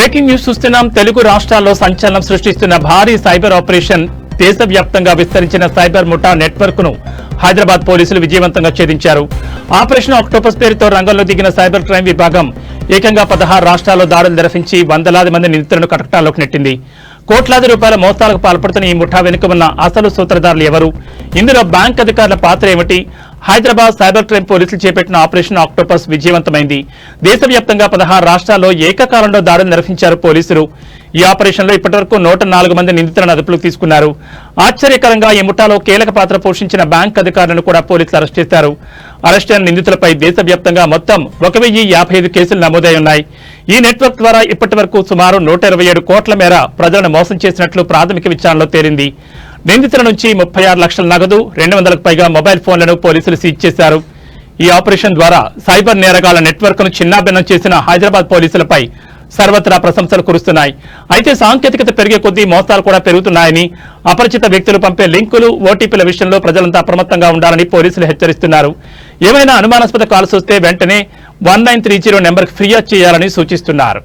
Breaking news చూస్తున్నాం. తెలుగు రాష్ట్రాల్లో సంచలనం సృష్టిస్తున్న భారీ సైబర్ ఆపరేషన్. దేశవ్యాప్తంగా విస్తరించిన సైబర్ ముఠా నెట్వర్క్ ను హైదరాబాద్ పోలీసులు విజయవంతంగా ఛేదించారు. ఆపరేషన్ ఆక్టోపస్ పేరుతో రంగంలో దిగిన సైబర్ క్రైమ్ విభాగం ఏకంగా 16 రాష్ట్రాల్లో దాడులు నిర్వహించి వందలాది మంది నిందితులను కటకటాల్లోకి నెట్టింది. కోట్లాది రూపాయల మోసాలకు పాల్పడుతున్న ఈ ముఠా వెనుక ఉన్న అసలు సూత్రధారులు ఎవరు? ఇందులో బ్యాంక్ అధికారుల పాత్ర ఏమిటి? హైదరాబాద్ సైబర్ క్రైమ్ పోలీసులు చేపట్టిన ఆపరేషన్ ఆక్టోపస్ విజయవంతమైంది. దేశవ్యాప్తంగా 16 రాష్ట్రాల్లో ఏకకాలంలో దాడులు నిర్వహించారు పోలీసులు. ఈ ఆపరేషన్లో ఇప్పటివరకు 104 మంది నిందితులను అదుపులోకి తీసుకున్నారు. ఆశ్చర్యకరంగా ఈ ముఠాలో కీలక పాత్ర పోషించిన బ్యాంక్ అధికారులను కూడా పోలీసులు అరెస్ట్ చేశారు. అరెస్ట్ అయిన నిందితులపై దేశవ్యాప్తంగా మొత్తం 1055 కేసులు నమోదై ఉన్నాయి. ఈ నెట్వర్క్ ద్వారా ఇప్పటి వరకు సుమారు 127 కోట్ల మేర ప్రజలను మోసం చేసినట్లు ప్రాథమిక విచారణలో తేలింది. నిందితుల నుంచి 36 లక్షల నగదు, 200కు పైగా మొబైల్ ఫోన్లను పోలీసులు సీజ్ చేశారు. ఈ ఆపరేషన్ ద్వారా సైబర్ నేరగాళ్ల నెట్వర్క్ ను చిన్నాభిన్నం చేసిన హైదరాబాద్ పోలీసులపై సర్వత్రా ప్రశంసలు కురుస్తున్నాయి. అయితే సాంకేతికత పెరిగే కొద్దీ మోసాలు కూడా పెరుగుతున్నాయని, అపరిచిత వ్యక్తులు పంపే లింకులు, ఓటీపీల విషయంలో ప్రజలంతా అప్రమత్తంగా ఉండాలని పోలీసులు హెచ్చరిస్తున్నారు. ఏమైనా అనుమానాస్పద కాల్స్ వస్తే వెంటనే 1930 నెంబర్కి ఫిర్యాదు చేయాలని సూచిస్తున్నారు.